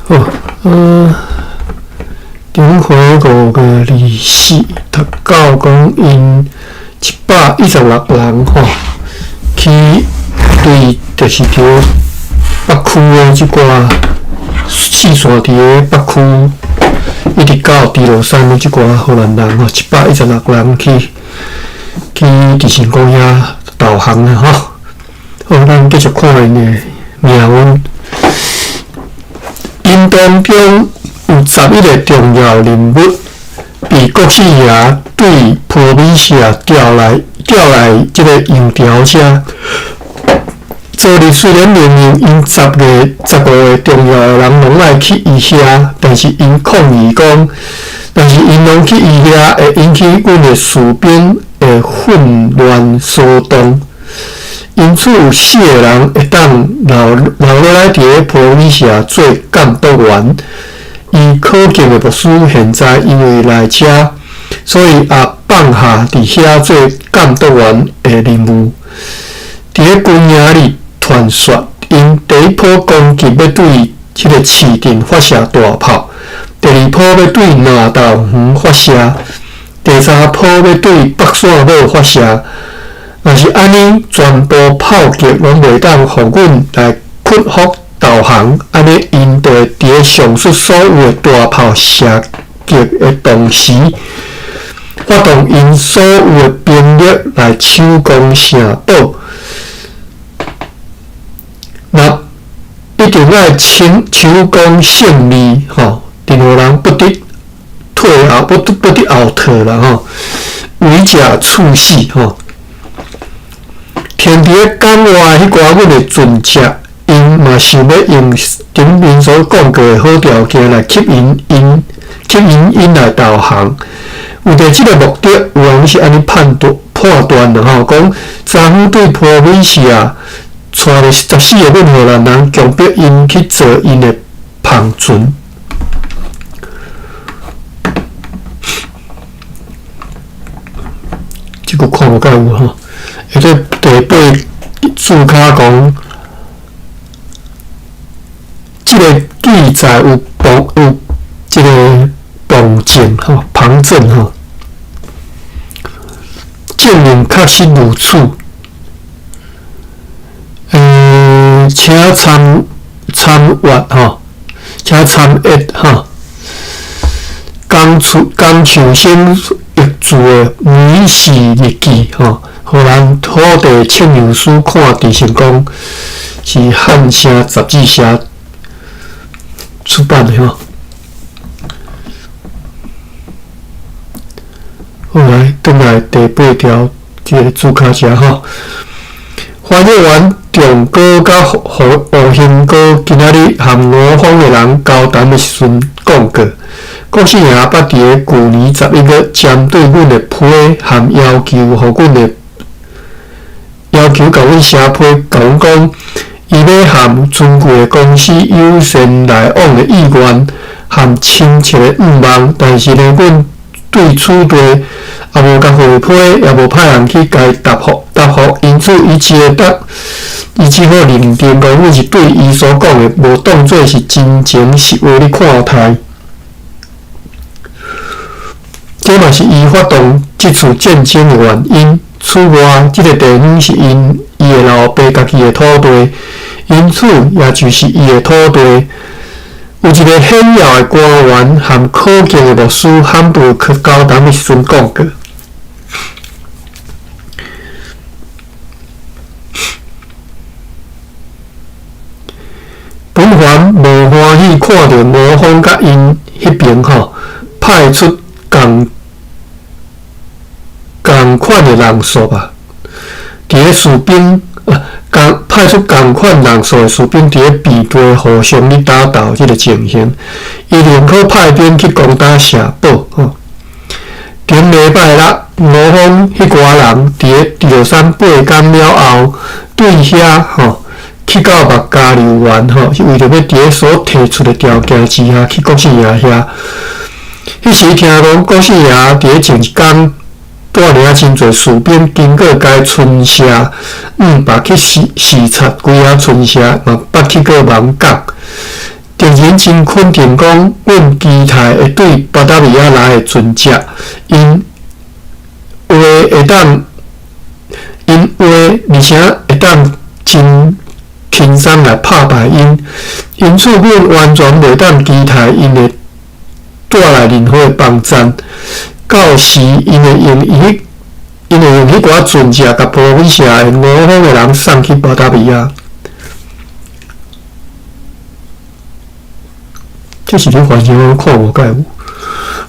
哦，顶回5月24，读到讲因716人吼，去对就是伫北区的即寡四线伫个北区，一直到猪肉山的即寡荷兰人吼，716人去伫成功遐导航啦吼。好，咱继续看因的命运。因当中有11个重要人物被国姓爷对普米社调来这个邮条车。昨日虽然明明因15个重要的人拢爱去伊遐，但是因抗议讲，因拢去伊遐会引起阮的士兵的混乱骚动。因此有4个人会当留落来伫个普米社做监督员。伊可敬的牧师现在因为来遮，所以也放下伫遐做监督员的任务。伫个军营里传说，因第一波攻击要对这个市镇发射大炮，第二波要对南投园发射，第3波要对北线路发射。若是安尼，全部炮击拢袂当互阮来屈服导航，安尼因就伫个上述所有的大炮射击的同时，发动因所有的兵力来抢攻城堡。那一定要抢攻胜利吼，任何人不得退后，不得后退啦吼，为者处死吼。天伫个港外迄寡阮的船只，因嘛想要用顶面所讲过的好条件来吸引来导航。为着即个目的，有人是安尼判断的吼，讲查甫对普米社带了14个任何人强迫因去做因的旁船。这个看有够有吼。下底第8注脚讲，这个记载有这个旁证吼，旁证吼，证明确实如此。请参阅吼，请参阅吼，江树生译著的《米氏日记》吼。荷兰土地庆留书看地成功是汉声杂志社出版的吼。后来转来第8条，这个注脚者吼，翻译员重哥甲胡兴哥今仔日和我方的人交谈的时阵讲过，国姓爷捌伫个旧年11月针对阮的批和要求，互阮的要求甲阮写批，甲阮讲，伊要含尊贵的公司优先来往的意愿，含亲切的愿望，但是呢，阮对此地也无甲回批，也无派人去甲伊答复，因此伊只好认定讲，阮是对伊所讲的无当作是真情实话咧看待。这嘛是伊发动这次战争的原因。此外，这个地方是伊的老爸家己的土地，因此也就是伊的土地。有一个显要的官员和可敬的牧师罕布去交谈的时阵讲过。本番无欢喜看到魔方甲因迄边吼派出共款的人数啊，伫个士兵派出共款人数的士兵伫个背地互相咧打斗即个情形，伊宁可派兵去攻打城堡吼。顶礼拜六，我方迄寡人伫个猪肉山8天了后，对遐吼去到目加留园吼，是为着要伫个所提出的条件之下去国姓爷遐。迄时听讲国姓爷伫个前一天。带领真侪士兵经过该村社，捌去视察规个村社，嘛捌去过芒港。伫敌人真肯定讲，阮基台会对巴达维亚来的船只，因话，而且会当真轻松来拍败因，因此阮完全袂当期待因会带来任何的帮战。到时因会用迄寡船只，甲普罗米西亚的5方的人送去巴达维亚。这是咧环境我看无解有。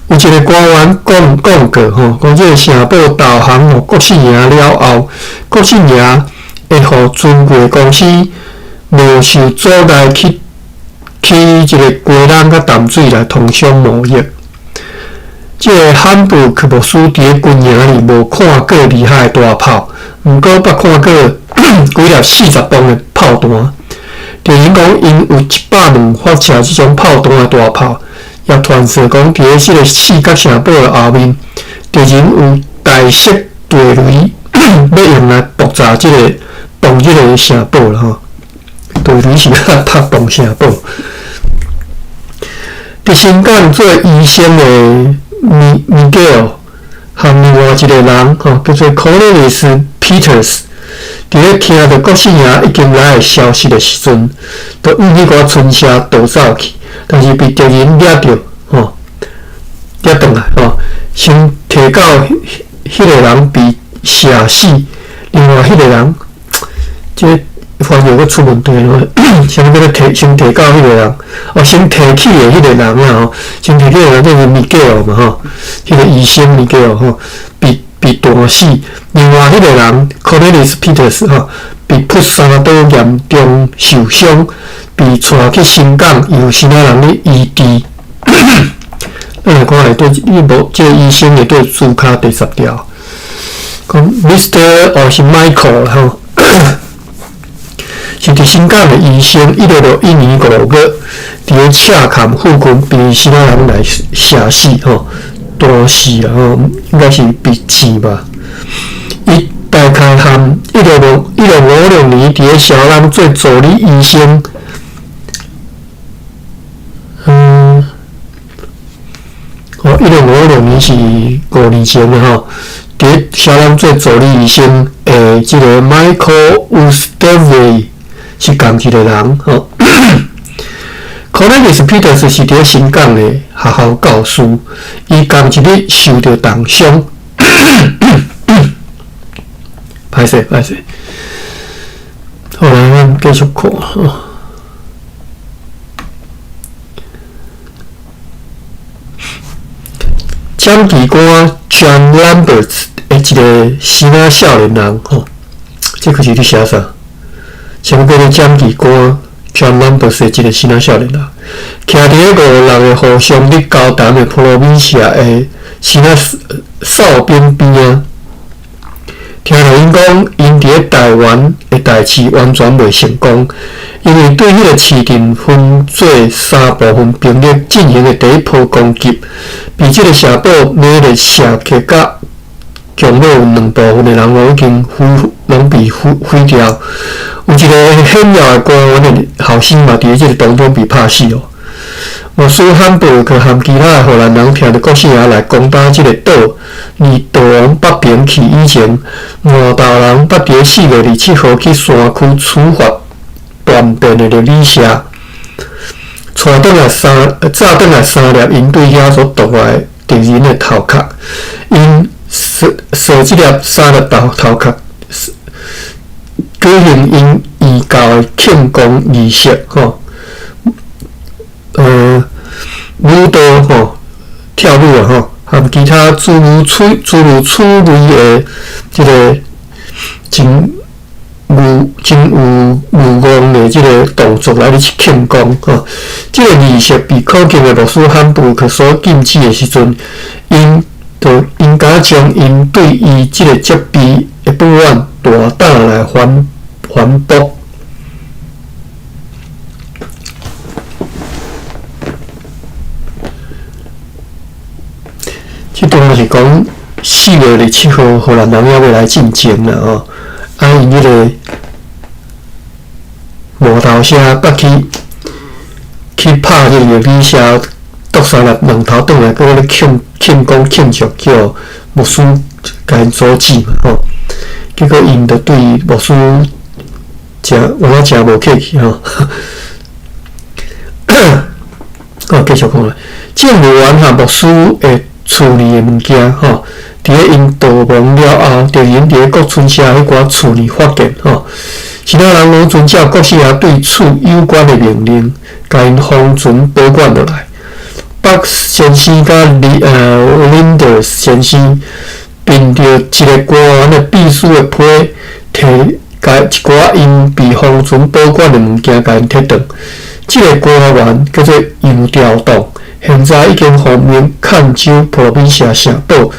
有一个官员讲过吼，讲这个城堡导航互国信营了后，国信营会互船柜公司无受阻碍去一个归人甲淡水来通商贸易。这个罕布克莫斯伫咧军营里无看过厉害的大炮，毋过捌看过几粒40磅的炮弹。就因讲，因有100门发射这种炮弹的大炮，也传说讲，伫咧这个四角城堡的后面，敌人有大式地雷要用来爆炸这个城堡啦吼。地雷是要拍动城堡。伫新港做医生的米格尔，和另外一个人吼叫做 Cornelius Peters。伫咧听到国信营已经来的消息的时阵，就用迄个船车逃走去，但是被敌人掠着，掠转来，先提到迄个人被射死，另外迄个人，这翻译佫出问题咯，先叫他先提到迄个人，先提起的迄个人啊，先提起的人就是米格尔嘛，迄个医生米格尔被打死，另外迄个人 Cornelius Peters 被扑3刀严重受伤，被带去新港由其他人咧医治。咱来看下对这个医生的对注脚第10条，讲 Mr. 或是 Michael 是伫新港的医生，161年5月伫咧赤坎附近被其他人来射死多死啊！应该是被刺吧。伊大概和1656年伫咧小人做助理医生，1656年是5年前的伫咧小人做助理医生诶，这个 Michael Woodstavey 是同一个人Cornelius Peters 是伫咧新港的学校教师，伊同一日受到重伤。歹势。后来咱继续看蒋记官 John Lambert 的一个西仔少年人这个是伫写啥？什么叫做蒋记官？John Lambert 的一个西仔少年人，徛伫咧56个互相咧交谈的普罗米西亚的西仔哨兵边啊，听到因讲，因伫咧台湾的代志完全袂成功，因为对迄个市镇分做3部分兵力进行的第一波攻击，被这个城堡猛烈射击甲强弱有2部分的人已经拢被毁掉。有一个显要的官员的后生嘛，伫这个当中被拍死莫斯罕布克和其他的荷兰人听到国信营来攻打这个岛，而岛往北边去以前，换岛人捌伫4月27号去山区处罚断电的历史，炸倒来3粒因对遐所夺来敌人的头壳，因射这粒3粒头壳，举行因异教的庆功仪式舞蹈跳舞和其他诸如趣味的这个真有用的这个动作来去庆功这个仪式被可敬的罗斯罕布克所禁止的时阵，因应该将因对伊这个责备的部分大胆来反驳。这当然是讲4月27号，荷兰人要来进京啦因迄个摩头车捌去拍迄个米写剁沙拉两头转来，搁咧庆功庆祝叫牧师甲因阻止嘛吼。结果因就对牧师我诚无客气吼。我继续讲啦，政务员和牧师会处理的物件吼，伫咧因逃亡了后，就因伫咧各村社迄寡处理法件吼。其他人拢遵照国师爷对处有关的命令，甲因封存保管落来。北先生甲Linders 先生凭着一个官员的秘书的批，摕甲一寡因被封存保管的物件，甲因摕转。这个官员叫做杨调动，现在已经奉命看守普比社城堡。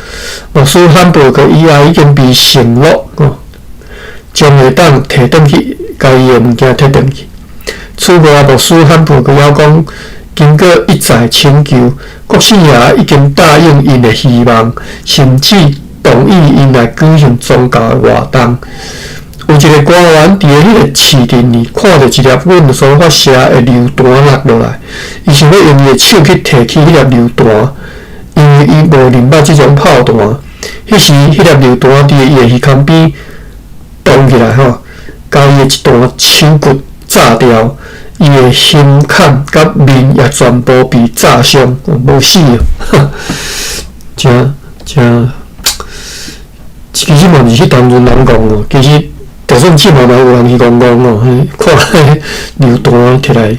牧师汉堡个以后已经被承诺将会当摕转去，甲伊的物件摕转去。此外，牧师汉堡个还讲，经过一再请求，国师爷已经答应因的希望，甚至同意因来举行宗教的活动。有一个官员伫迄个市镇里看到一粒阮所发射的榴弹落来，伊想要用伊的手去摕起迄粒榴弹，因为伊无认捌即种炮弹。迄时，迄粒榴弹伫伊的耳孔边动起来吼，甲伊的一段手骨炸掉，伊的心坎甲面也全部被炸伤，无死哦，真，其实嘛毋是去当阵人讲哦，其实。就算即嘛有人去讲哦，看迄榴弹摕来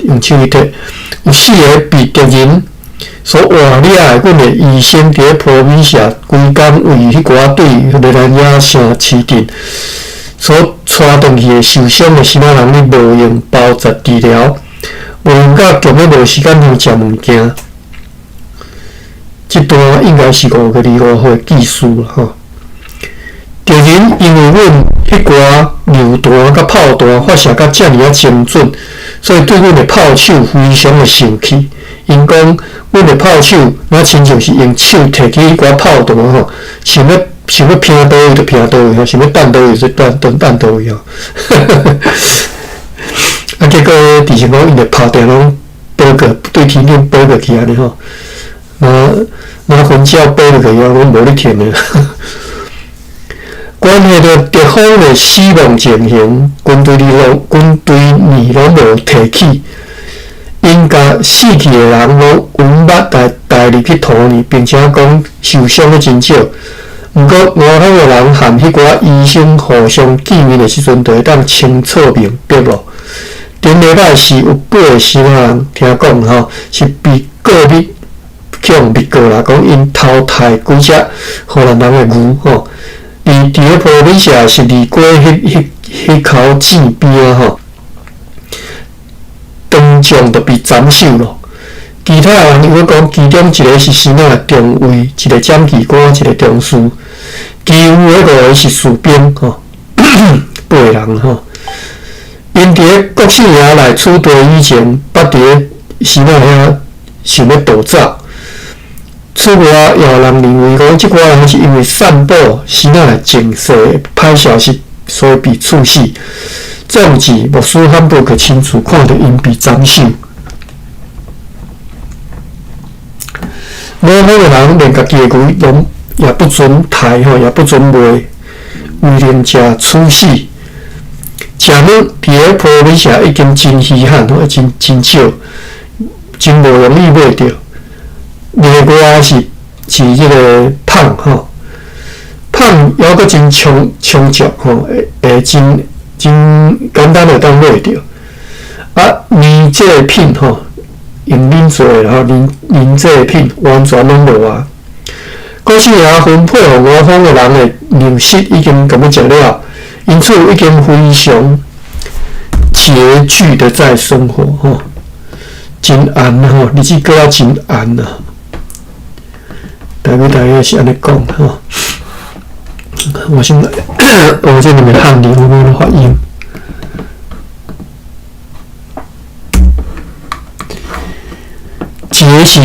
用手去摕，有4个被敌人所活掠的，阮的医生伫咧普米社规工为迄寡对热兰亚城市镇所带转去的受伤的其他人咧无用包扎治疗，无用到根本无时间通食物件。即段应该是5个2号的技术啦吼。敌人因为阮迄寡榴弹甲炮弹发射甲遮尔精准，所以对阮的炮手非常的生气。因讲阮的炮手，那亲像是用手摕起迄寡炮弹吼，想要拼倒位就拼倒位，想要弹倒位就弹倒位吼。啊，结果伫是讲因的炮弹拢飞过对天顶飞过去安尼吼，那分鸟飞落去啊，拢无咧停的。关系到敌方的死亡情形，军队里拢无提起，因甲死去的人拢稳捌带入去土里，并且讲受伤的真少。毋过外方的人和迄寡医生互相见面的时阵，就会当清楚明白咯。顶礼拜是有8个新人听讲吼，是被个别强逼过啦，讲因偷杀几只荷兰人的牛吼。伫咧普米社是离过迄口井边吼，当场就被斩首咯。其他人如果讲，其中一个是先仔中尉，一个检举官，一个中士，其余迄5个是士兵吼，8个人吼。因伫咧国姓爷来出队以前，捌伫咧先仔遐想要逃走。此外，也有人认为讲，即寡人是因为散布先仔来警示歹消息，所以被处死。总之，牧师汉堡去亲自看到因被斩首。某个人连家己的牛拢也不准杀吼，也不准卖，为令者处死。食物伫咧普米社已经真稀罕吼，真少，真无容易买着。另外是即个胖吼，胖还阁真充足吼，会真简单的当买着。啊，棉这个品吼，用恁做的吼，棉这个品完全拢无啊。国姓爷分配互外方的人的粮食已经咁样食了，因此已经非常拮据的在生活吼，真安吼，日子过啊真安啊。大约是安尼讲吼，我先我这里面汉语我们的发音。一个是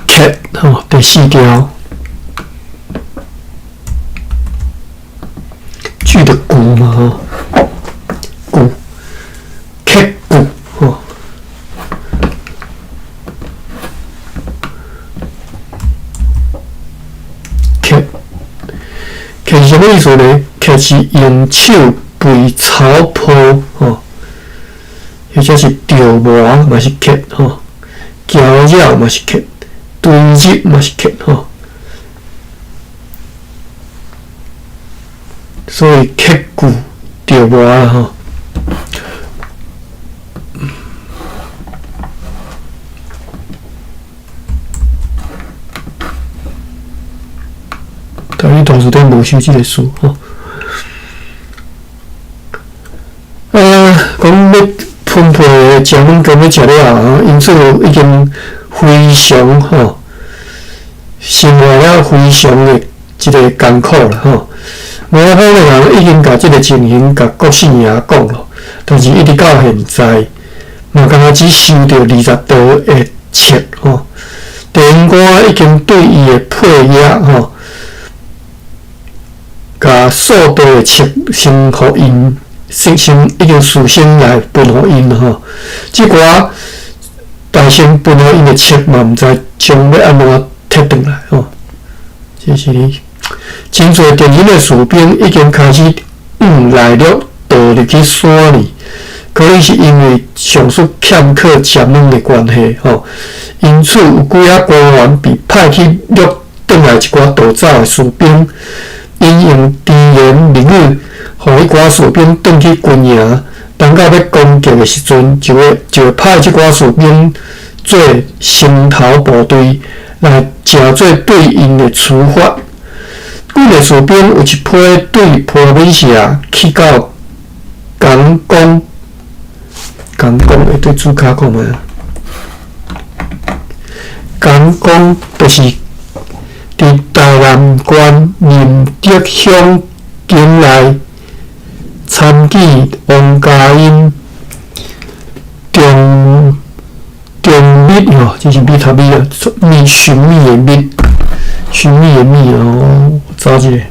cat 吼，第4条，句的骨嘛吼，骨 cat 骨吼，么意思呢？揢是用手背草坡或者是钓磨嘛是揢搅扰嘛是揢，堆积嘛是揢所以揢骨钓磨但你同时都无修这个书讲要分配的食物跟要食了因此已经非常生活了非常的这个艰苦了我方的人已经甲这个情形甲国姓爷讲了，但是一直到现在，嘛敢若只收到20道的册电影官已经对伊的配乐甲数道的册先互因先已经事先来分互因即寡大先分互因的册嘛，毋知将要安怎摕转来这是。真侪电影的士兵已经开始来了，倒入去山里，可能是因为上述欠缺食物的关系因此有几啊官员被派去掠转来一寡逃走的士兵，因用甜言蜜语，互迄寡士兵转去军营，等到要攻击的时阵，就会派即寡士兵做先头部队来正做对应的处罚。几个士兵有一批对坡美社去到港工会对主角讲嘛？港工就是伫台南县仁德乡境内参见王家英中蜜这是蜜头蜜寻觅的蜜。寻觅的觅找一个。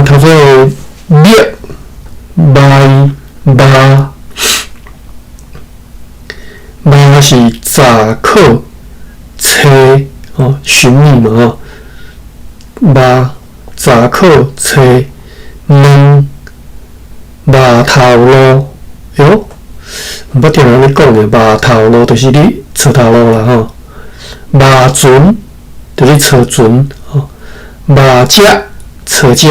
头先列嘛是查考册寻觅嘛嘛查考册码头路哟，毋捌听人咧讲诶，码头路就是你车头路啦码船就是车船码只车只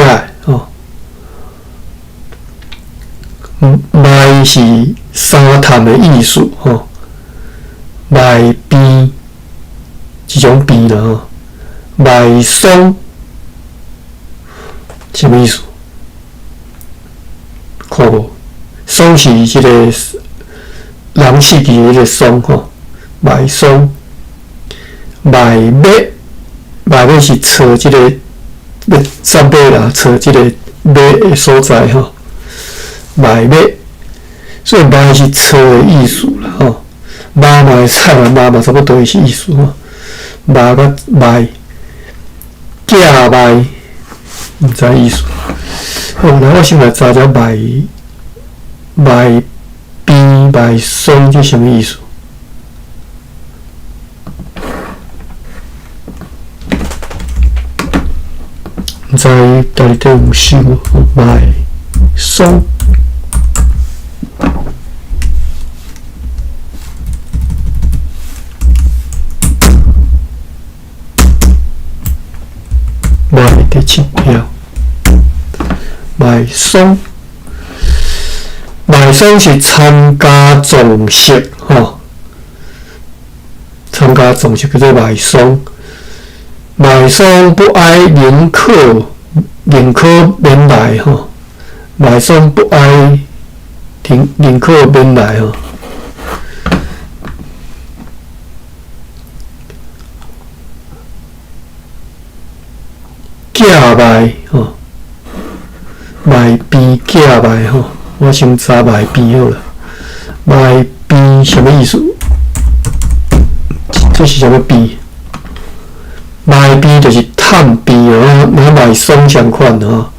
卖是沙滩的意思卖边一种边啦卖松什么意思？看无？松是即个人死去迄个松卖松卖马是找即个要散马啦，找即个马的所在卖马，所以卖是找的意思啦马嘛会菜嘛，马嘛差不多是意思马甲卖假卖，毋知意思。然后我先来查查卖边卖松这什么意思？毋知家己底有想卖松。卖第7条，卖松，卖松是参加总式参加总式叫做卖松。卖松不爱迎客免来卖松不爱迎客免来假卖卖边假卖我先查卖边好了。卖边什么意思？一这是啥物币？卖币就是探币哦，买卖松相款哦。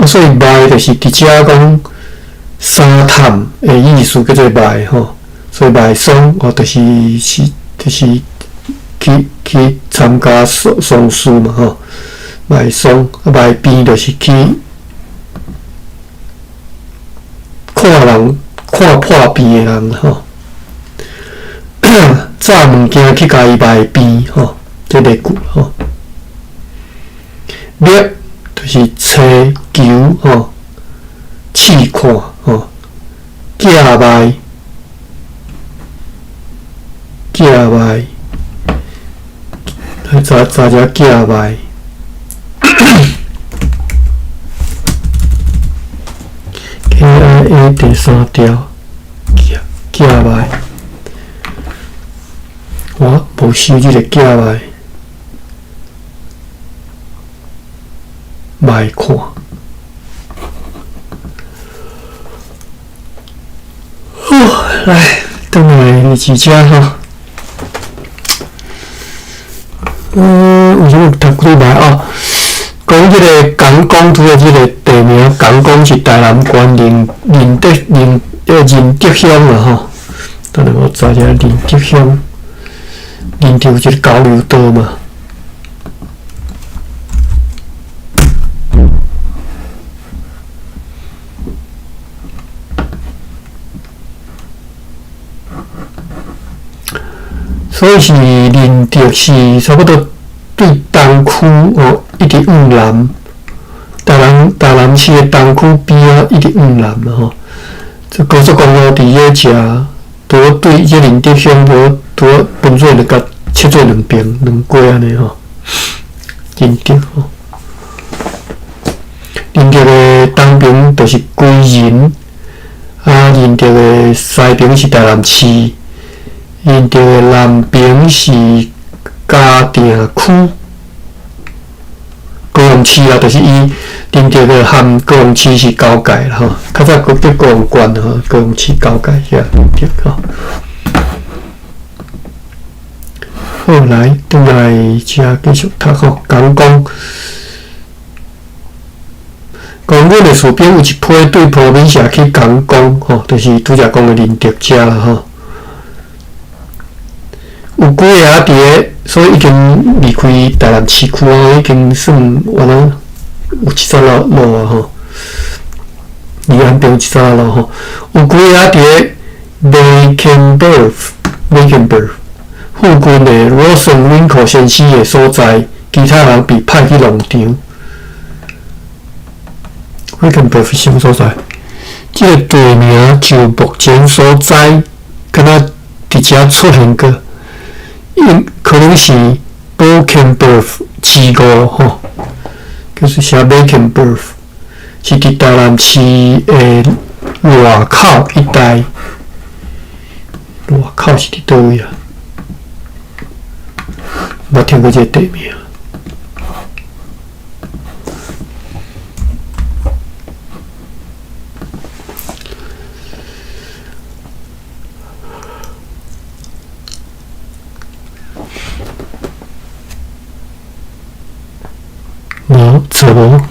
所以卖就是直接讲三探的意思叫做卖吼。所以卖松哦，就是去参加松事嘛吼。卖松卖币就是去看人看破币的人吼。炸物件去甲伊卖币吼，这个句吼。灭就是找求吼，试看吼，假卖，查只假卖。KIA 第3条，假卖。我无收这个假卖，卖看。来，等来第几只吼？为什么读几摆哦？讲这个港公图的这个地名，港公是台南县仁德乡啦吼。等下我查一下仁德乡。仁德就是交流道嘛。所以是仁德是差不多对东区哦，一直往南。台南市的东区边啊，一直往南嘛吼。这高速公路伫遐遮，拄对这仁德乡拄分做甲切做两边两街安尼吼。仁德吼，仁德的东边就是归仁，仁德的西边是台南市。仁德的南边是嘉定区，高雄市啊，就是伊仁德的和高雄市是交界啦吼，较早叫高雄县吼，高雄市交界遐仁德吼。好，来，倒来遮继续读吼，讲阮的厝边有一批对坡面社去讲吼，就是拄则讲的仁德遮啦吼。有几个伫咧，所以已经离开台南市区啊，已经算完了有13路啊吼，离岸边有13路吼。有几个伫咧 Vancouver 附近的 Rosenwinkel 先生的所在，其他人被派去农场。Vancouver 是啥所在？这个地名就目前所在，敢若伫遮出现过。可能是 Valkenburg 之五吼，就是写 Valkenburg， 是伫台南市的外口一带。外口是伫倒位啊？捌听过这个地名。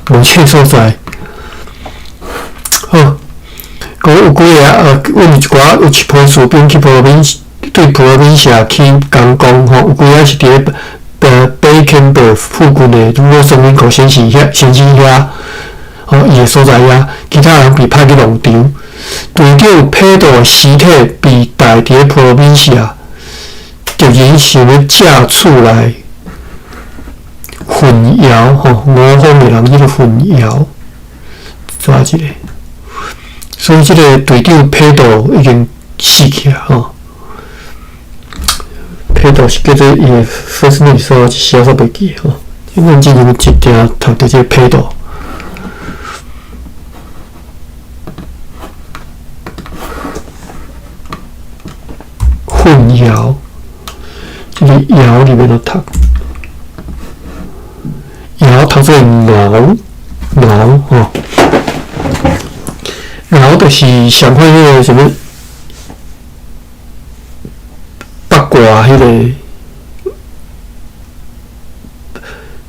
无切所在。好，有几个阮有一批士兵去对普遍社去讲吼，有几个是伫咧Bakenburg 附近的Rosenwinkel先生遐，吼伊的所在遐，其他人被派去农场。队长佩多尸体被带伫咧普遍社，突然想要借厝来。混淆吼，五方的人迄个混淆，抓一个，所以这个队长佩多已经死去啊吼。佩多是叫做伊的 first name， 所以一写煞袂记吼。阮之前一定读到这个佩多。混淆，这个窑里面的读。窑读做挠吼，挠就是上海迄个什么八卦迄个，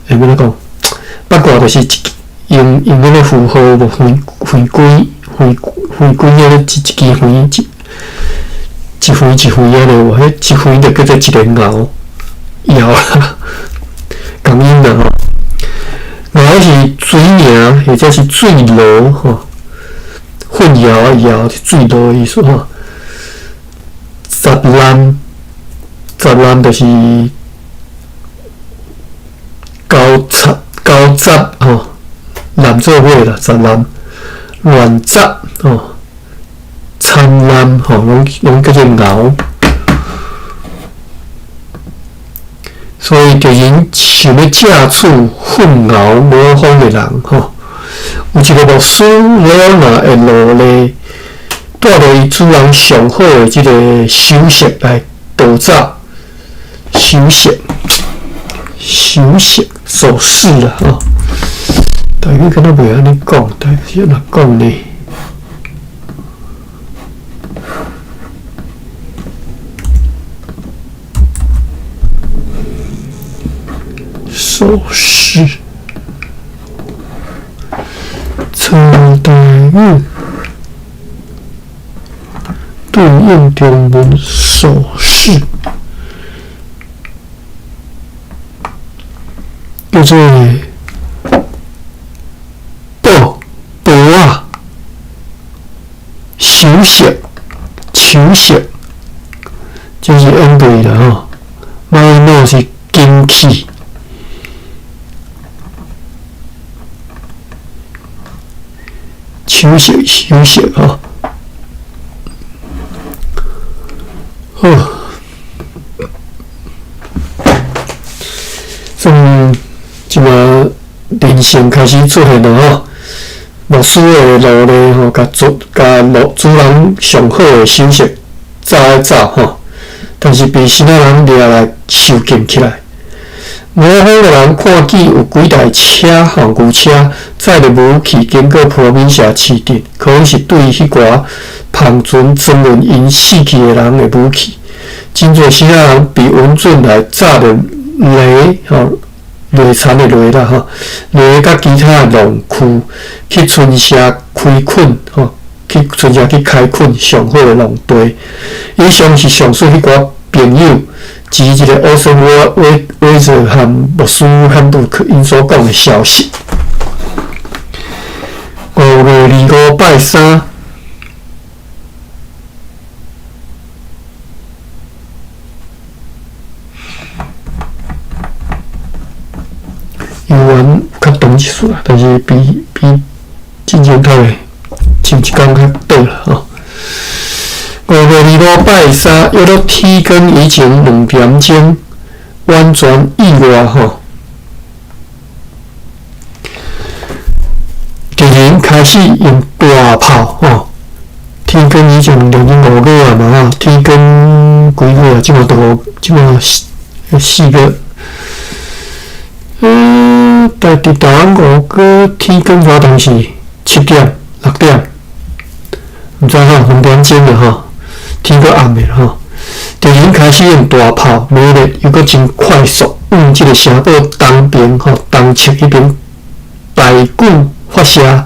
要怎讲？八卦就是用迄个符号无回归个一支花一回一回安尼，迄一回就叫做一个爻啦，感应啦吼。爻是水名，或者是水路吼，混淆啊爻是水路的意思吼。杂乱就是交杂吼，乱做伙啦，杂乱乱杂吼，掺乱吼，拢叫做爻。所以就因想要借处混淆模仿的人吼，有一个牧师老若会落咧，带着伊主人上好的即个修习来导造修习手势啦吼。大概敢若袂安尼讲，大概是安怎讲呢？手势，陈代玉对应中文手势，叫做步啊，手势，手势，就是应对啦吼。马诺是精气。休息吼，好，即马人性开始出现了吼，牧师的路咧吼，甲主人上好的休息早吼，但是被其他人掠来囚禁起来。模仿的人看见有几台车吼，牛车载着武器经过坡米社市镇，可能是对迄寡旁船争论因死去的人的武器。真侪其他人被温准来炸着雷吼，雷残的雷啦吼，雷甲其他的农区去村社开垦吼，去村社去开垦上好的农地。以上是上述迄寡朋友。及一个欧森威泽和牧师汉布克因所讲的消息。5月25拜3，游玩较长一丝啦，但是比之前头的前一天较短啦吼。5月25拜3，约到天光以前2点钟，完全意外吼，敌人开始用大炮吼。天光以前2点钟5个啊嘛吼，天光几个啊？即马4个。在台湾5个天光发动是7点、6点，毋知吼2点钟了吼。天都暗的吼，敌人开始用大炮，猛烈又搁真快速，往即个城堡东边吼东侧迄边大举发射，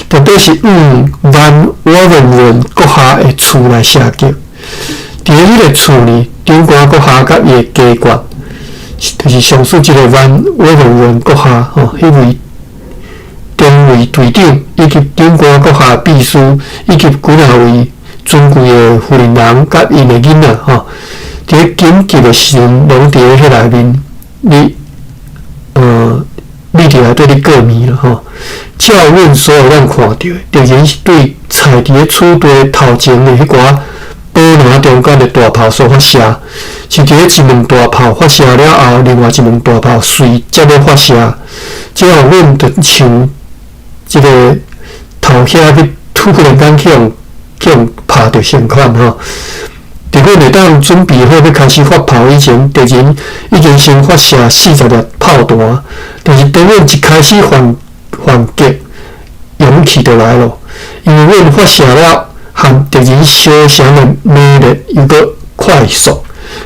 特别是往万瓦文人阁下的厝来射击。伫迄个厝呢，长官阁下甲伊的家眷，就是上述即个万瓦文人阁下吼，迄位中尉队长以及长官阁下秘书以及几若位。尊贵的夫人人甲因的囡仔吼，伫咧紧急的时阵，拢伫咧迄内面，你伫内底咧过暝了吼。照阮所有咱看到的，敌人是对菜伫咧厝地头前的迄寡堡栏中间的大炮所发射，是伫咧一门大炮发射了后，另外一门大炮随接咧发射，即后阮就像即个头遐去突然间去用拍着相款吼，伫阮会当准备好要开始发炮以前，敌人已经先发射40粒炮弹，但是当阮一开始反击，勇气就来咯，因为阮发射了和敌人相像的猛烈又搁快速，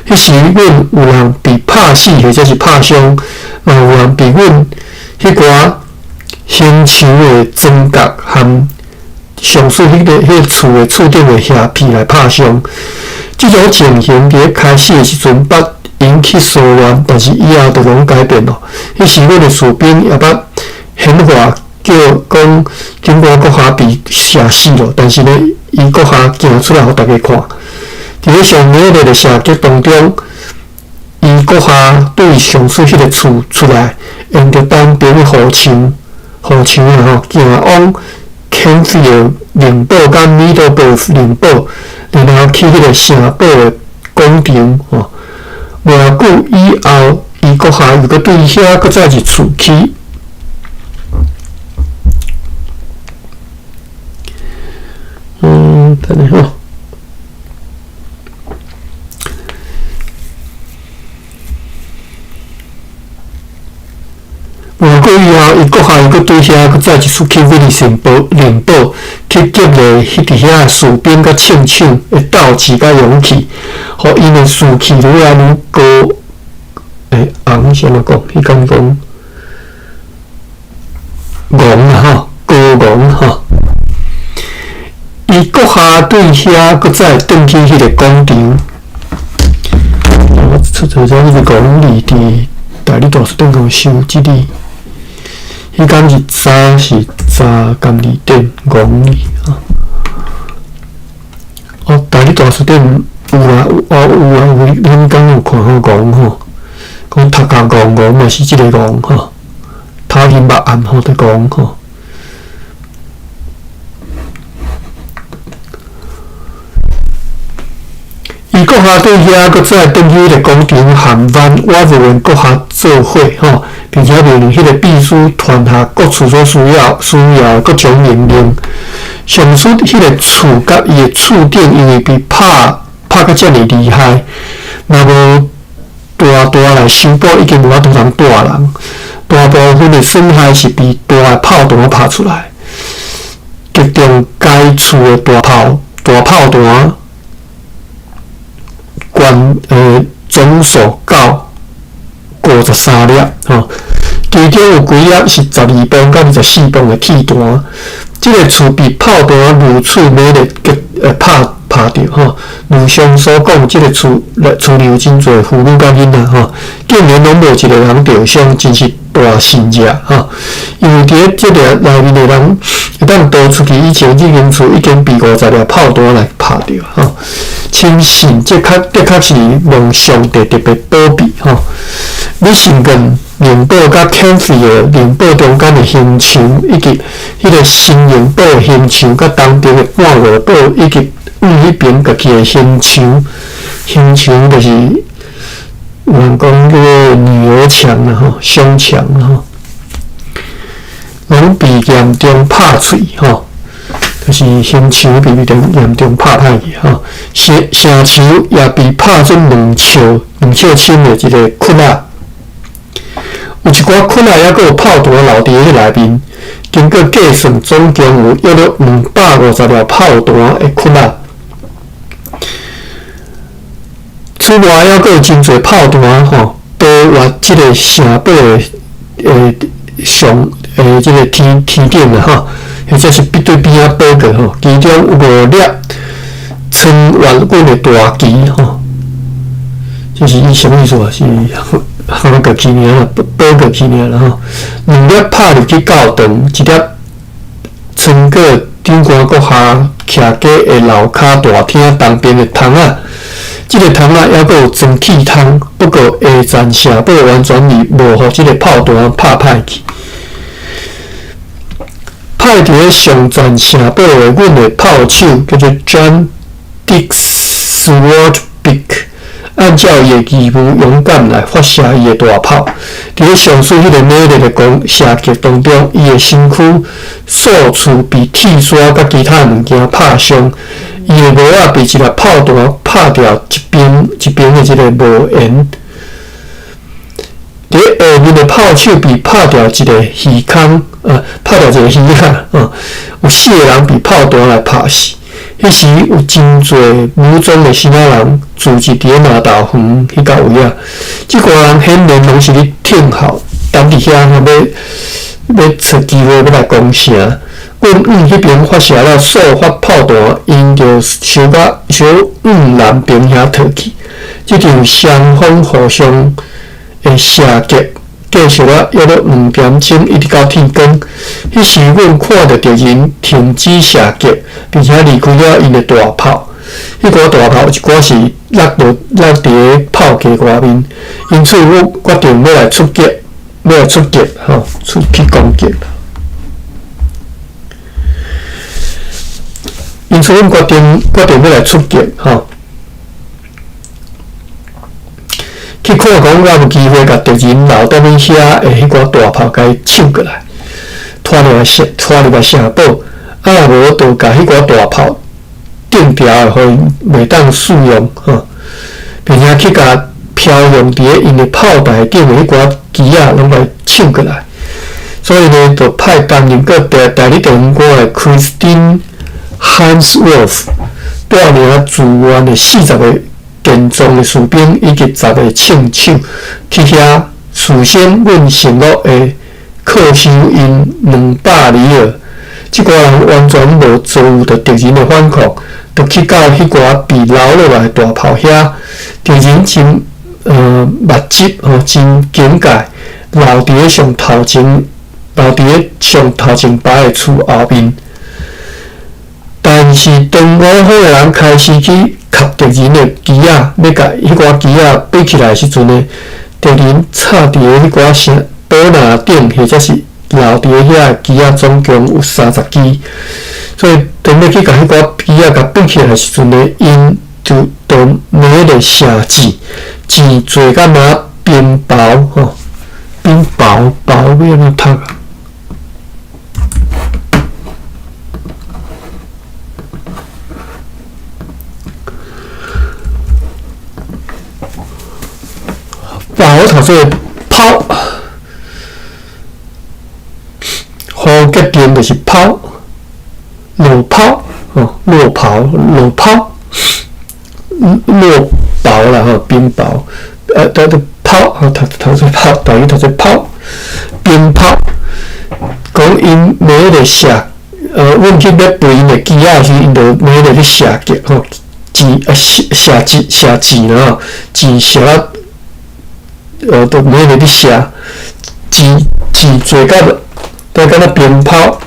迄时阮有人被拍死，或者是拍伤，嘛有人被阮迄寡刑求的针角和上述迄个厝的厝顶的虾皮来拍伤。即种情形伫开始的时阵捌引起骚乱，但是以后就拢改变咯。迄时阮的士兵也捌显化。叫讲经过国下被射死了，但是呢，伊国下行出来互大家看。伫咧上美丽的射击当中，伊国下对上述迄个厝出来，用着单边的护墙啊行往 Canfield 灵堡甲 Middleborough 灵堡，然后去迄个城堡的广场吼。偌久以后，伊国下又搁对遐搁再一厝去。等下吼，偌久以后，伊国下又搁对遐搁再一次去威利森灵堡，去激励迄伫遐士兵甲枪手的斗志甲勇气，互因的士气愈来愈高。红啥物讲？伊讲昂啊吼，高昂吼。伊国下对遐搁再转去迄个广场，我出做啥迄个公里伫大理大书店共收即里，迄工是早是早甘二点公里啊。大理大书店有啊，恁敢有看好讲吼？讲头壳戆嘛是即个戆吼，头晕目暗吼的戆吼。伊国下对遐搁再转去迄个广场喊冤，我就愿国下做伙吼，并且命令迄个秘书传下各处所需要各种命令。上述迄个厝甲伊的厝顶，因为被拍甲遮尔厉害，若无大来修补，已经无法度通住人。大部分的损害是被大的炮弹拍出来，击中该厝的大炮弹。总数到53粒吼，其中有几粒是12磅到24磅的气弹。这个厝被炮弹如此美丽拍着吼，如上所讲，这个厝里有真侪妇女甲囡仔吼，竟然拢无一个人受伤，真是大神热吼。因为伫咧这个内面的人一旦逃出去以前，这间厝已经被50粒炮弹来拍着吼。轻信的确是蒙上帝特别保庇吼。你信任灵堡甲 Canfield 灵堡中间的刑墙，以及迄个新灵堡的刑墙，甲东边的半外堡，以及迄边家己的刑墙就是有人讲迄个女儿墙啦吼，胸墙啦吼，拢被严重拍碎吼。就是刑墙被严重拍歹去吼，城墙也被拍出两尺深的一个窟仔，有一寡窟仔还佫有炮弹留伫迄内面。经过计算，总共有约250粒炮弹的窟仔。此外，还佫有真侪炮弹吼，包围即个城堡的即个天顶啦吼。或者是对边仔保个吼，其中有5粒穿越滚的大旗吼，就是伊什么意思啊？是韩国旗尔啦，保个旗尔啦吼。2粒拍入去教堂，1粒穿过长官阁下徛过的楼骹大厅东边的窗仔，这个窗仔还佫有装气筒，不过下站城堡完全无互这个炮弹拍歹去。派伫咧上站城堡的阮的炮手叫做 John Dixworthbick， 按照伊的义务勇敢来发射伊的大炮。伫咧上述迄个美丽的射击当中，伊的身躯数处被铁砂甲其他物件拍伤，伊的帽仔被一粒炮弹拍掉一边的即个帽檐。伫下面的炮手被拍掉一个鱼坑，拍掉一个鱼仔，有4个人被炮弹来拍死。迄时有真侪武装的新仔人聚集伫麻豆园迄个位啊，即个人显然拢是咧听候，等伫遐要找机会要来攻城。阮迄边发射了数发炮弹，因着小南边遐退去。即场双方互相的射击，继续了约2点钟，一直到天光。迄时阮看到敌人停止射击，并且离开了因的大炮。迄寡大炮有一寡是落伫炮架外面，因此我决定要来出击，出去攻击。因此，阮决定要来出击，去看讲有无机会甲敌人留在恁遐的迄寡大炮，甲伊抢过来，拖入来城堡。无就甲迄寡大炮定调的，互因袂当使用，并且去甲飘扬伫因的炮台顶的迄寡机仔，拢来抢过来。所以呢，就派担任过代理电话的 Christine Hansworth 带领自愿的40个健壮的士兵以及10个枪手去遐，事先阮承诺的恪收因200里尔。即个人完全无遭遇到敌人的反抗，就去到迄寡被留落来的大炮遐。敌人真目睭真警戒，留伫上头前排的厝后面。但是当我方的人开始去卡敌人的机仔，要甲迄寡机仔飞起来时阵呢，敌人插伫迄寡堡栏顶，或者是留伫遐的机仔总共有30支，所以当要去甲迄寡机仔甲飞起来时阵呢，因就每个射箭做甲嘛冰雹冰雹要安怎读啊？我头先炮，好决定就是炮，落炮，落炮，落雹啦，冰雹，炮，头先炮，头先炮，冰炮，讲因每一个射，阮去要对因的机仔时，因就每一个去射击，射箭啦，箭射啊。都每个伫射，箭做甲那鞭炮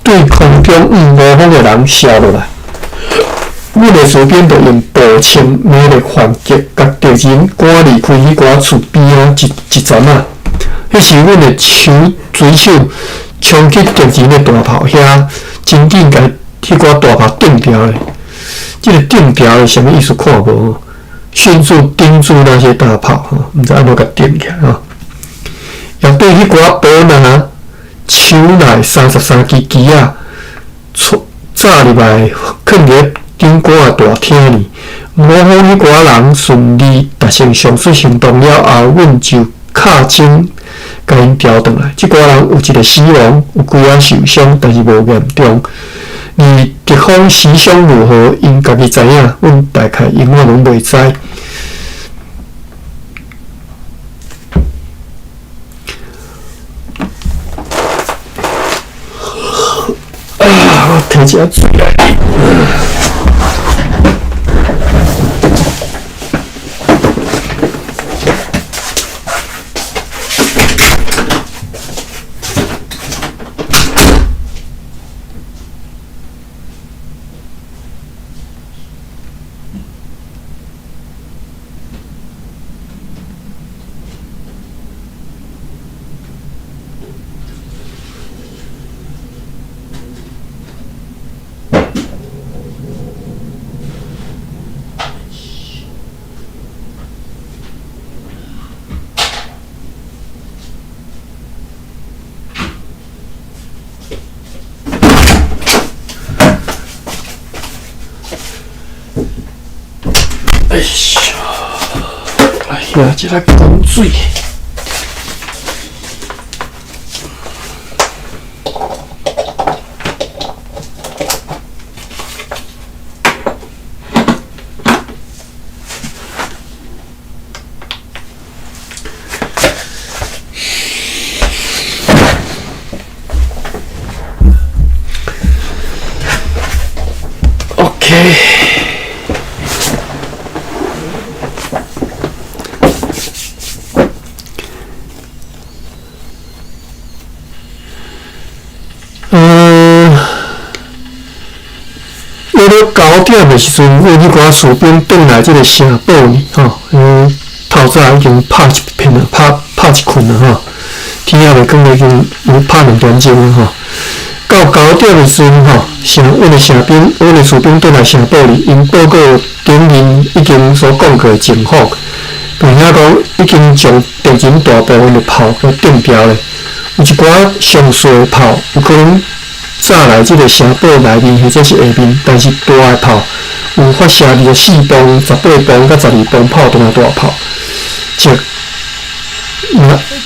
对空中无方的人射落来。阮的士兵就用步枪每个反击，甲敌人赶离开迄寡厝边啊一阵啊。迄时阮的水手冲去敌人的大炮遐，真紧甲迄寡大炮顶掉咧。即个顶掉是啥物意思？看无？迅速盯住那些大炮，毋知安怎甲顶起来也对迄寡堡栏手内33支机仔炸入来，囥伫顶管的大厅里。我方迄寡人顺利达成上述行动了后，阮就敲钟甲因调转来。即寡人有一个死亡，有几仔受伤，但是无严重。而敌方死伤如何，因家己知影，阮大概永远拢袂知。我摕一下水来。哎呀，哎呀，这个江水。9点的时阵，阮迄寡士兵转来即个城堡里吼，透早已经拍一片了，拍一困了吼。天也未光已经拍2点钟了吼。到9点的时阵吼，阮的城兵，阮的士兵转来城堡里，因报告顶面已经所讲过的情况，并且讲已经将敌人大部分的炮给定掉了，有一寡上细的炮有可能早来即个城堡内面或者是下面，但是大的炮有发射24磅、18磅、甲12磅炮当大炮，即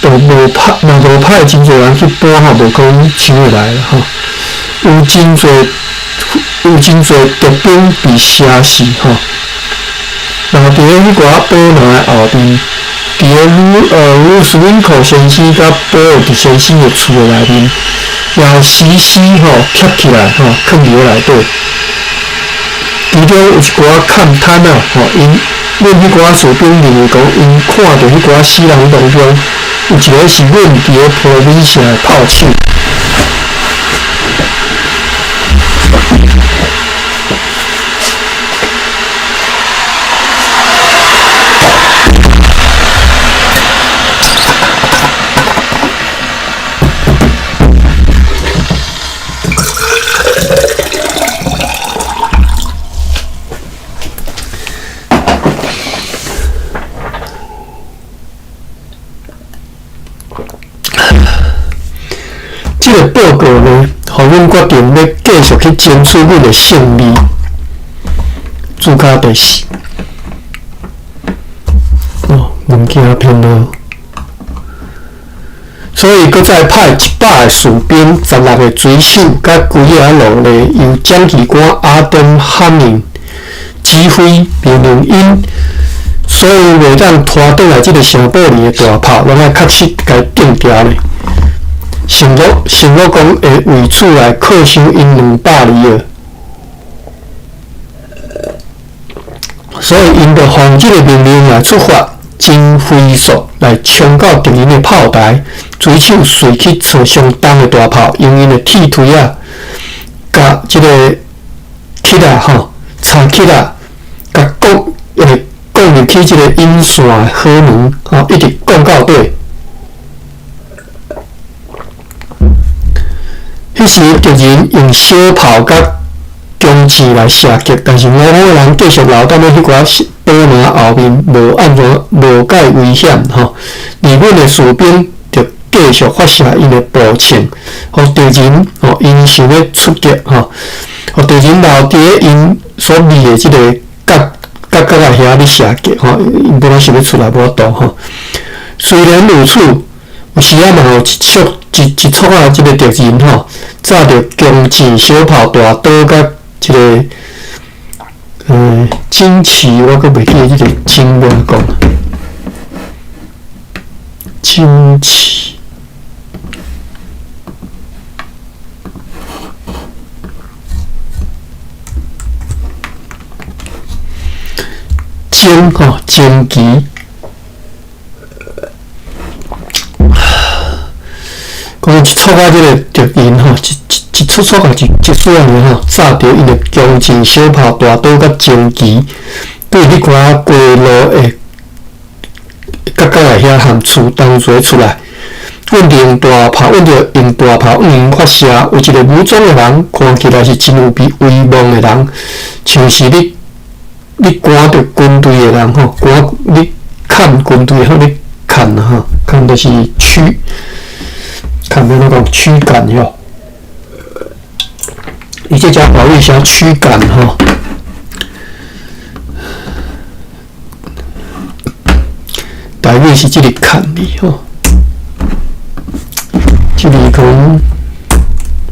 都无派，若无派真侪人去搬吼，无可能抢回来啦吼。有真侪敌兵被射死吼。然后伫咧迄寡堡门的后边，伫咧史宾克先生甲保尔迪先生的厝的内面，也时时吼捡起来吼，藏伫咧内底。其中有一寡勘探啊，吼，阮迄寡士兵认为讲，因看到迄寡死人当中，有一个是阮伫咧普米城的炮手。这个报告呢，互阮决定要继续去争取阮的胜利。注脚第4，物件偏了，所以搁再派100个士兵、16个水手，甲规个路咧由将旗官阿登哈明指挥命令因，所有袂当拖倒来即个城堡里的大炮，拢爱确实该定掉咧。承诺讲会为此来恪收因200里所以因就奉即个命令来出发，真飞速来冲到敌人的炮台，水手随去找相当的大炮，用因的铁腿啊，甲即个铁啊吼，长铁啊，甲讲入去即个引线河门吼，一直讲到底。迄时敌人用小炮甲弓箭来射击，但是5个人继续留在咧迄寡堡门后面，无解危险吼。而阮的士兵就继续发射因的步枪，互敌人因想要出击吼，互敌人留伫咧因所立的即个角啊遐咧射击吼，因本来想要出来无度吼。虽然如此，有时啊嘛有一撮啊，即个敌人吼，早着弓箭、小炮、大刀甲即个旌旗，我阁袂记得即个经怎讲，旌旗，旌旗。讲一撮啊，即个敌人吼，一撮啊，一撮人吼，炸着因的弓箭、小炮、大刀甲旌旗，对迄寡过路的角来遐含厝当作出来。阮着用大炮用发射，有一个武装的人，看起来是真有威望的人，像是你赶着军队的人吼，你看军队吼，你看吼，看就是看到那种驱赶哟，你这家保育一下驱赶哈。大约是这里看你吼，这里可能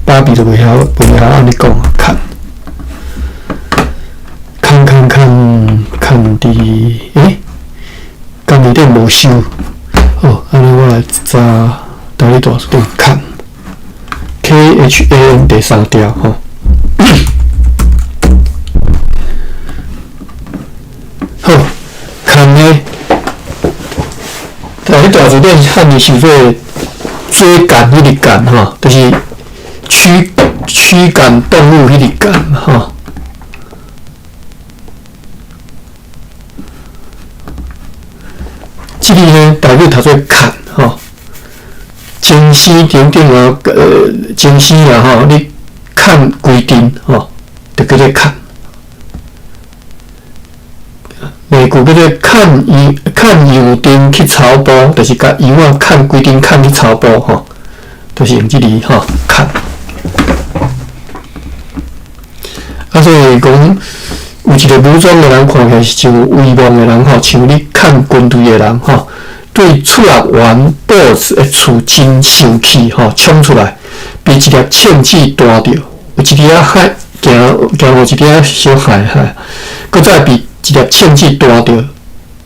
芭比都袂晓按你讲看伫今日顶无收哦，安尼我来查。大力大数看 KHAN 第3条吼看呢，迄大字典汉字是做追赶迄个赶吼，就是驱赶动物迄个赶嘛吼。这里呢，大概读做砍吼，精细点点啊，精细啦吼，你看规定吼，就叫做砍。美句叫做看油灯去草埔，就是甲油啊看规定看去草埔吼，就是用这里吼看。啊，所以讲有一个武装的人看起来是真有威望的人吼，像你看军队的人吼，对出入员 boss 的厝真生气吼，冲出来，被一粒枪子弹着，有一粒害行有一粒小害，搁再被一粒枪子弹着，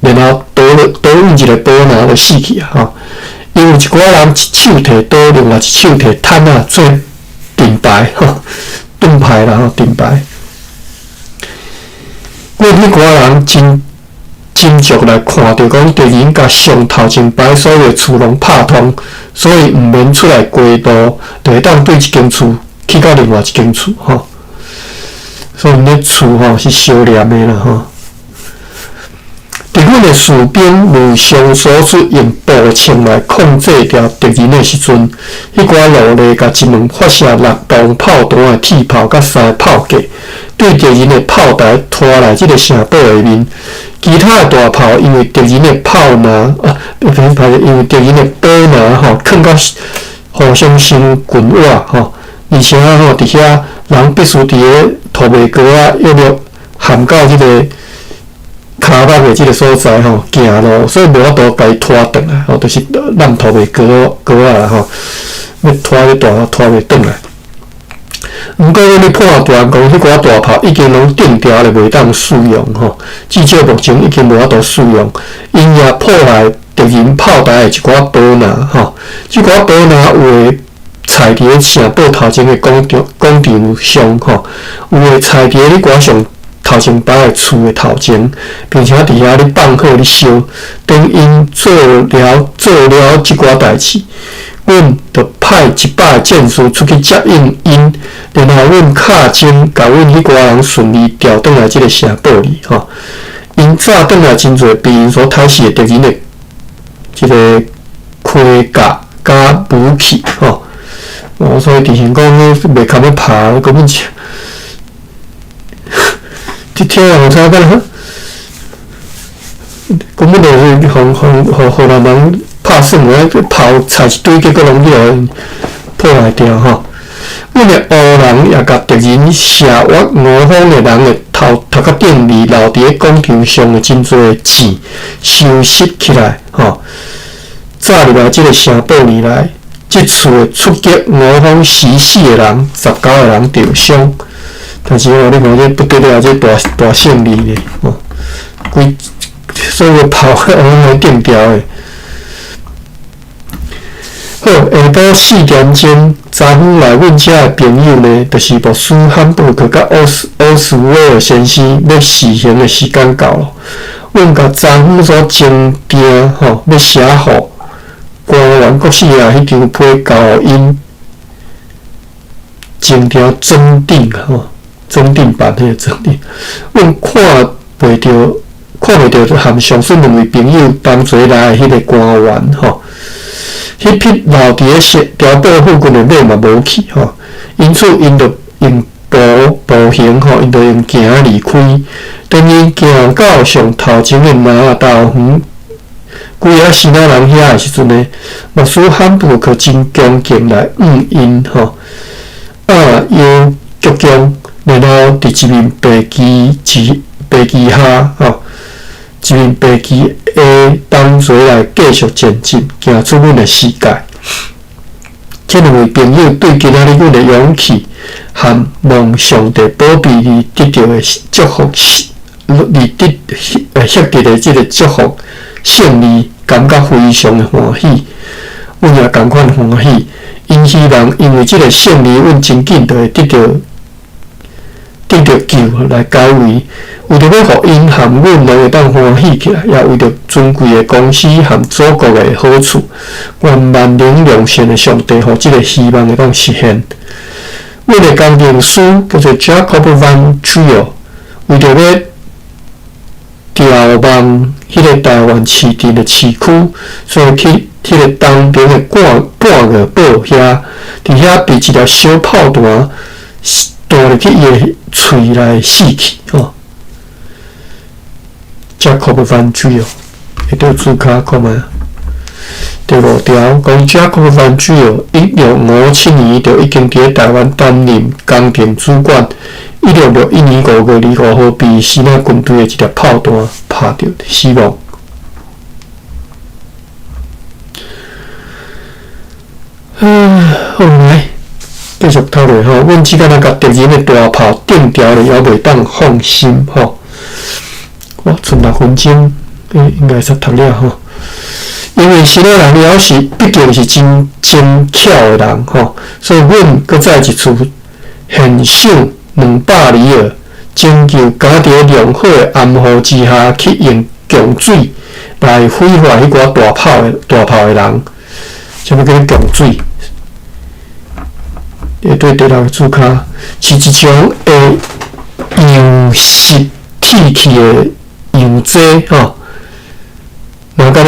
然后倒运一个宝拿就死去啊！吼，因为一寡人一手摕刀，另外一手摕炭啊做盾牌吼，盾牌啦吼，盾牌。因为迄寡人真足来看到讲敌人甲上头前排所有厝拢拍通，所以毋免出来过渡，就会当对一间厝去到另外一间厝吼。所以咧厝吼是相连的啦吼。伫阮的士兵无上所出用步枪来控制掉敌人的时阵，迄寡奴隶甲一门发射6洞炮弹的铁炮甲3个炮架，对敌人的炮台拖来即个城堡下面。其他的大炮因为敌人的炮拿因为敌人的宝拿吼，囥到互相生滚瓦吼，而且吼伫遐人必须伫个土麦高啊，约略含到即个骹肉的即个所在吼，行路，所以无法度甲伊拖转来，吼，就是咱土麦高啊啦吼，要拖咧拖袂转来。毋过咧判断讲，迄寡大炮已经拢定调咧，袂当使用吼。至少目前已经无法度使用，因也破坏敌人炮台的一寡宝拿吼。即寡宝拿有诶踩伫咧城堡头前的广场上吼，有诶踩伫咧你寡上头前摆诶厝诶头前，并且伫遐咧放火咧烧，等因做了即寡代志。阮就派100个战士出去接应因，然后阮敲钟，甲阮迄寡人顺利调转来即个城堡里吼。因炸转来真侪被因所杀死的敌人的即个盔甲甲武器吼。所以提醒讲，袂堪要拍，根本就，即听人差不多，根本就是互人人。拍算个炮踩一堆，结果拢了破坏掉吼。阮的乌人也甲敌人射挖5方的人的头较顶里留伫咧广场上的真侪钱收拾起来吼，炸入来即个城堡里来。即次的出击5方死的人19个人受伤，但是你看这不得了，这大胜利咧吼，规所有炮拢来定调的。好，下晡4点钟，昨昏来阮遮的朋友呢，就是牧师汉布克甲奥斯威尔先生要死刑的时间到了。阮甲昨昏所争订吼，要写互官员国史啊迄张批交互因争订增订吼，增订版迄个增订，阮看袂着含上述2位朋友同齐来的迄个官员吼。迄匹留伫咧城堡附近的马嘛无去吼，因此因着用步行吼，因着用行离开。等因行到上头前的马道园，规啊西那人遐的时阵呢，牧师汉布克真恭敬来因吼，要鞠躬，然后伫一面白旗下吼。一面白旗下同齐来继续前进，行出阮的世界。这2位朋友对今仔日阮的勇气和望上帝保庇而得到的祝福，而获得的这个祝福胜利，感觉非常的欢喜。阮也同款欢喜，因希望因为这个胜利，阮真紧就会得得到救来解围，为着要互因含阮拢会当欢喜起来，也为着尊贵的公司含祖国的好处，愿万能良善的上帝，互即个希望会当实现。阮的工程师叫做 Jacob Van Trio， 为着要调望迄个台湾市镇的市区，所以去迄个东边的半个堡遐，伫遐被一条小炮弹弹入去伊的喙内死去吼。Jacob Van Trio， 会着注脚看觅。第5条讲 Jacob Van Trio，1657年就已经伫台湾担任工程主管。1661年5月25号，被西南军队的一粒炮弹拍到死亡。后来继续讨论吼，阮即个甲敌人的大炮定调了，也袂当放心吼。哇，剩6分钟，应该煞读了吼。因为新仔人了是毕竟是真精巧的人吼，所以阮搁再一次献上200里尔，征求家己良好的暗号之下去用强水来毁坏迄个大炮的人，什么叫强水？对第6个注脚是一种会溶蚀铁器的溶剂吼，若敢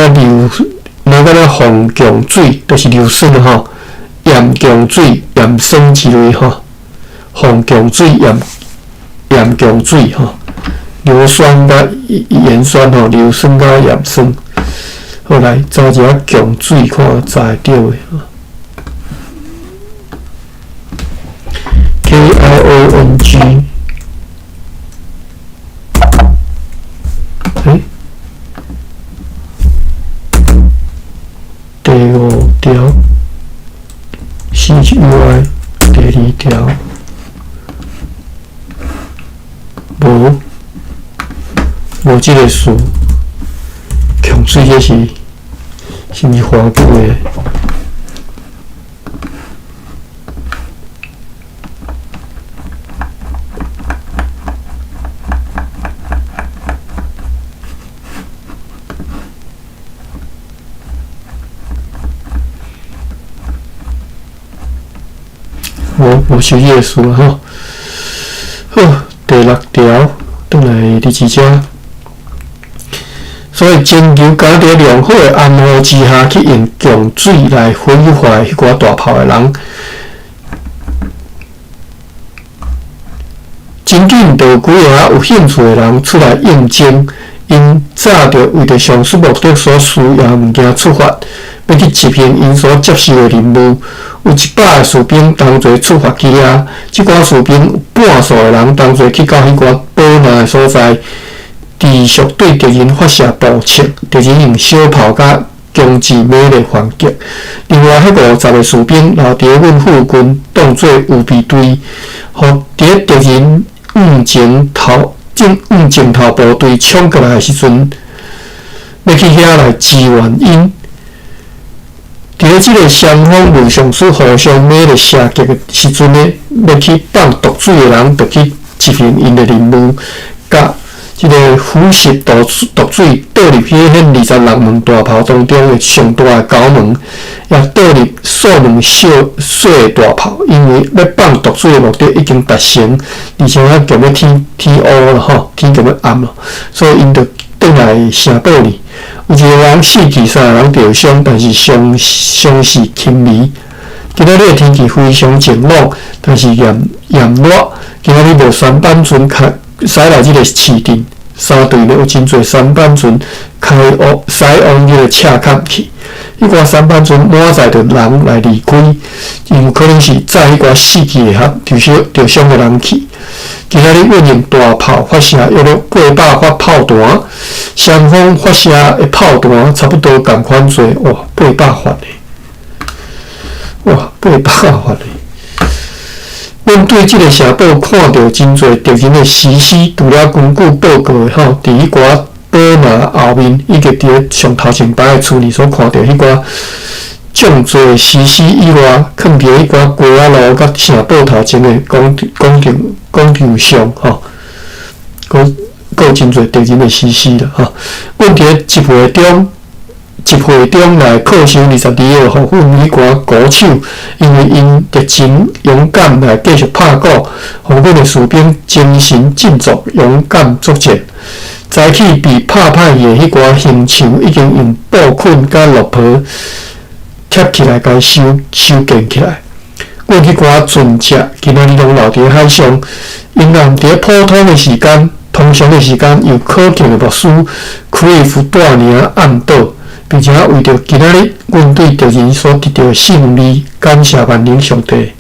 若防强水，就是硫酸吼，盐强水、盐酸之类吼，防强水、盐强水吼，硫酸甲盐酸吼，硫酸甲盐酸。后来找一下强水看才会对的吼。KIONG， 第5条 CUI， 第2条无即个事，强水这是什么花句的？无收这个事啦吼。好，第6条，转来第2条。所以征求家己良好的暗号之下，去用强水来毁坏迄个大炮的人，真紧就有几个有兴趣的人出来应征，因早着为着上述目的所需要物件出发，要去执行因所接受的任务。有100个士兵同齐出发去遐，即寡士兵有半数的人同齐去到迄个堡内的所在，持续对敌人发射步枪，敌人用小炮甲攻击猛烈反击。另外，迄50个士兵留伫阮附近，当作预备队，互伫敌人前头部队冲过来的时阵，要去遐来支援因。伫即个双方无上司互相猛烈射击的时阵呢，要去放毒水的人，就去执行因的任务，甲即个腐蚀毒水倒入去迄26门大炮当中的上大的高门，也倒入数门小的大炮，因为要放毒水的目的已经达成，而且还强要天乌了吼，天强要暗了，所以因就转来城堡里。有一个人死去，3个人受伤，但是伤势轻微。今仔日天气非常晴朗，但是炎热。今仔日无三板船驶来即个市镇，3队有真侪三板船驶往即个赤坎去。迄寡三板船满载着人来离开，因有可能是载迄寡死去的受伤的人去。今仔日运用大炮发射约800发炮弹，双方发射的炮弹差不多共款多，哇，800发的，哇，800发的。阮对即个城堡看到真侪敌人的死尸，除了根据报告的吼，伫迄寡堡内后面，以及伫上头前排的厝里所看到迄寡种做实施以外，放伫迄寡街仔路甲城堡头前的广场上吼，佫有真侪敌人的实施啦吼。阮伫集会中来恪守22号，互阮迄寡鼓手，因为因热情勇敢来继续拍鼓，互阮的士兵精神振作，勇敢作战。早起被拍歹的迄寡刑场已经用布捆甲落皮贴起来，甲收建起来。阮迄寡船只今仔日拢留伫海上，因人伫普通的时间、通常的时间，由可敬的牧师克里夫带领暗倒。并且为着今仔日阮对敌人所得到的胜利，感谢万能上帝。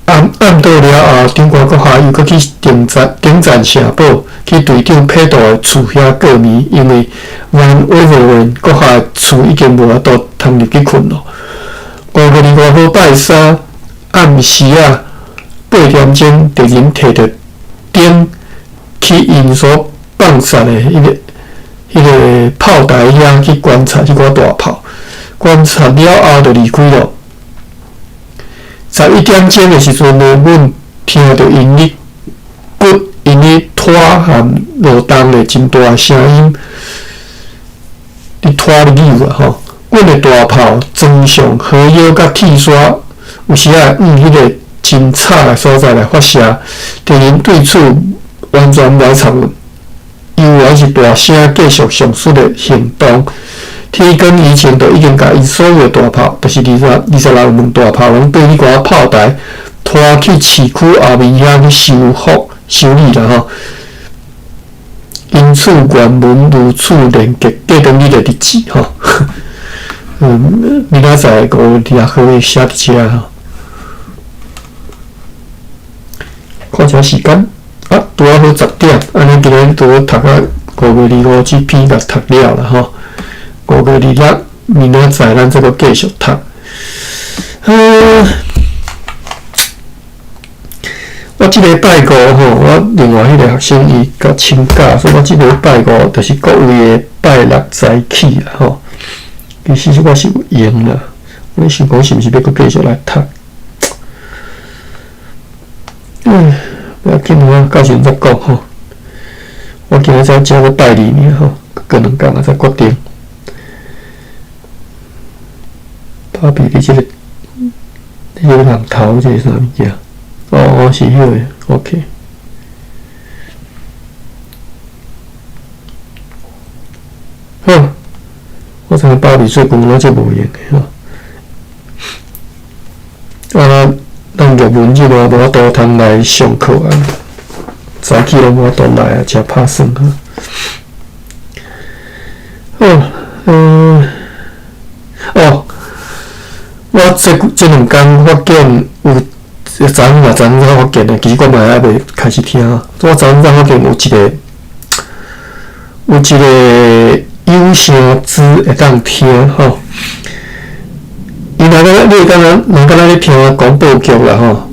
暗倒了后，长官阁下又阁去顶战城堡，去队长佩杜的厝遐过暝，因为万威文阁下的厝已经无法度通入去困咯。5月25号拜三暗时8点钟，敌人摕着顶去因所放杀的迄个炮台遐去观察即个大炮，观察了后就离开咯。11点钟的时阵呢，阮听到因咧拖和落动的真大声音，伫拖入去啊吼！阮的大炮装上火药甲铁刷，有时迄个真吵的所在来发射，敌人对此完全无插阮。依然是大声继续上述的行动。天光以前就已经甲因所有大炮，就是26门大炮，拢对迄个炮台拖去市区后面遐去修理啦吼。因此原文如此连结，过当日的日子吼。明仔载5月2号会写伫遮吼。看一下时间。拄好10点，安尼今日拄读啊5月25这篇甲读了啦吼。5月26，明仔载咱再个继续读。我即个拜五吼，我另外迄个学生伊甲请假，所以我即个拜五就是各位的拜六早起啦吼。其实我是有闲啦，我想讲是毋是要搁继续来读？不要紧啊，到时再讲吼。我今日才只个拜2尔吼，过2工啊才决定。拍比你即个人头，这是啥物件？哦，是迄个 ，OK。好，我才拍比最近我这无用的吼。咱日文即个无法度通来上课啊，早起拢无法度来啊，才拍算啊。我这2工发现有昨昏才发现的，其实我嘛还未开始听。我昨昏才发现有一个有声字会当听吼。伊若你敢若咧听广播剧啦吼，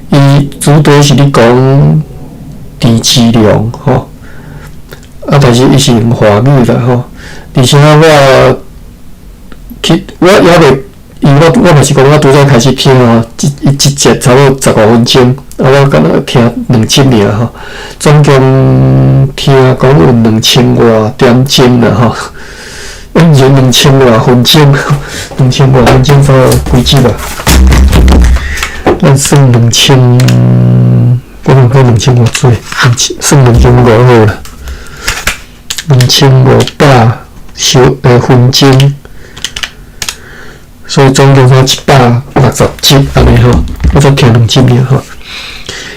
伊主题是咧讲低质量吼，但是伊是用华语啦吼，而且我也未，因为我嘛是讲我拄则开始听吼，一节差不多15分钟，我敢若听2集尔吼，总共听讲有2000多点钟啦吼。用2000多分钟，2000多分钟差不多几集吧？咱算2000，我看看2000多岁，算2500好了，2500分钟，所以总共才160集安尼吼，我才听2集尔吼。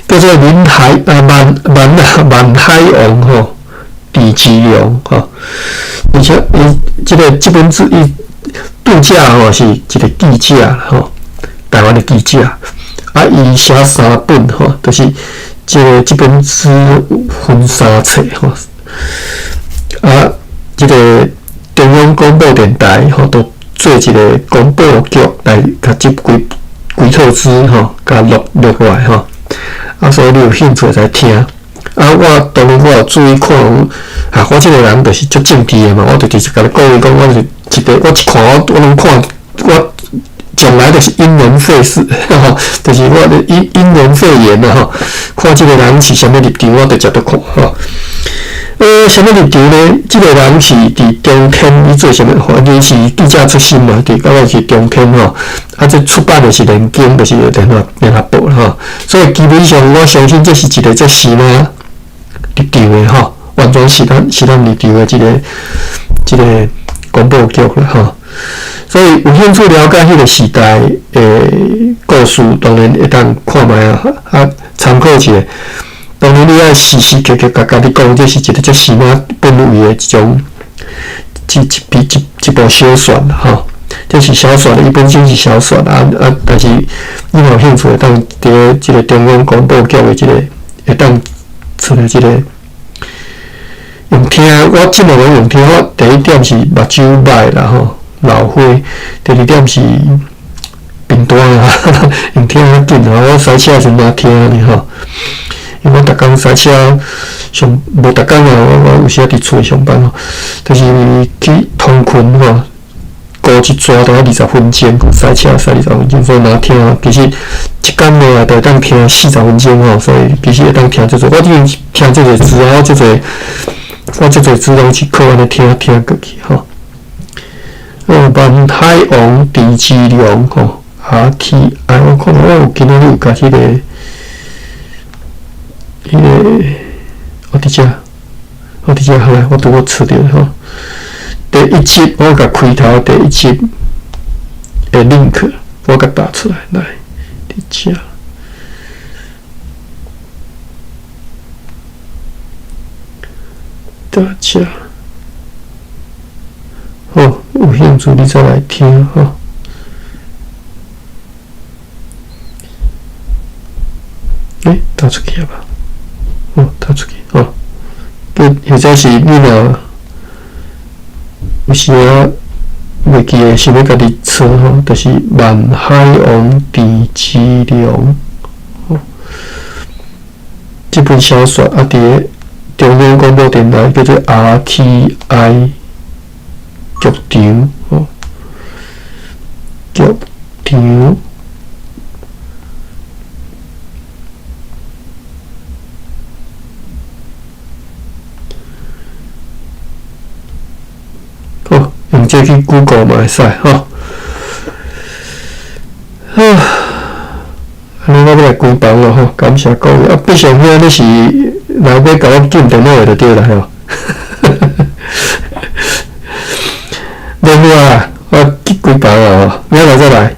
叫做万海王吼，低质量吼。而且这本书伊度假吼是一个记者吼，台湾的记者，伊写3本吼，就是这本书分3册吼，这个中央广播电台吼都做一个广播剧来甲这几套书吼，甲录落来吼，所以你有兴趣再听。我当然我有注意看，我这个人就是足正直的嘛，我就直接甲你讲讲，我一看我拢看我将来就是因人废事，吼，就是我的因人废言啦，吼。看这个人是什么立场，我就接着看，吼。什么立场呢？这个人是伫中天，伊做什么？反正是记者出身嘛，伫到尾是中天吼。这出版的是联经，就是联合报吼。所以基本上，我相信这是一个这时嘛立场的吼，完全是咱立场的这个广播局啦吼。所以有兴趣了解迄个时代诶故事，当然会当看卖啊，参考一下。当然，你爱时时刻刻甲家己讲，这是一个足时髦本位的一种一部小说啦吼。这是小说，伊本身是小说但是你有兴趣会当伫即个中央广播局的即个会当出来即个用听。我即两个用听，我第一点是目睭歹啦吼，老花；第二点是频段啊，用听较紧啊。我塞车时嘛听呢吼。因为我逐工塞车上无逐工啊，我有时伫厝上班吼，就是去通勤吼，过一抓大概20分钟，塞车塞20分钟，所以若听，其实一工落来就会当听40分钟吼，所以其实会当听足多。我已经听足多字啊，我足多字拢是靠安尼听过去吼。万海王狄志良吼，RTI，我看到我有今仔日有甲迄个。我伫遮好来，我拄好找着吼。第一集我甲开头第一集的 link， 我甲打出来，来伫遮。大家，好，有兴趣你再来听吼。打出去了吧？打出去哦。或者是你若有时啊袂记诶，想要家己找吼，就是万海王狄志良这本小说啊，伫中央广播电台叫做 RTI 剧场剧场。用这去 Google 嘛会使吼。安尼我要来关房咯吼，感谢各位。不想遐你是来要甲我进电脑就对啦吼。电话啊，我去关房啊吼，明仔载再来。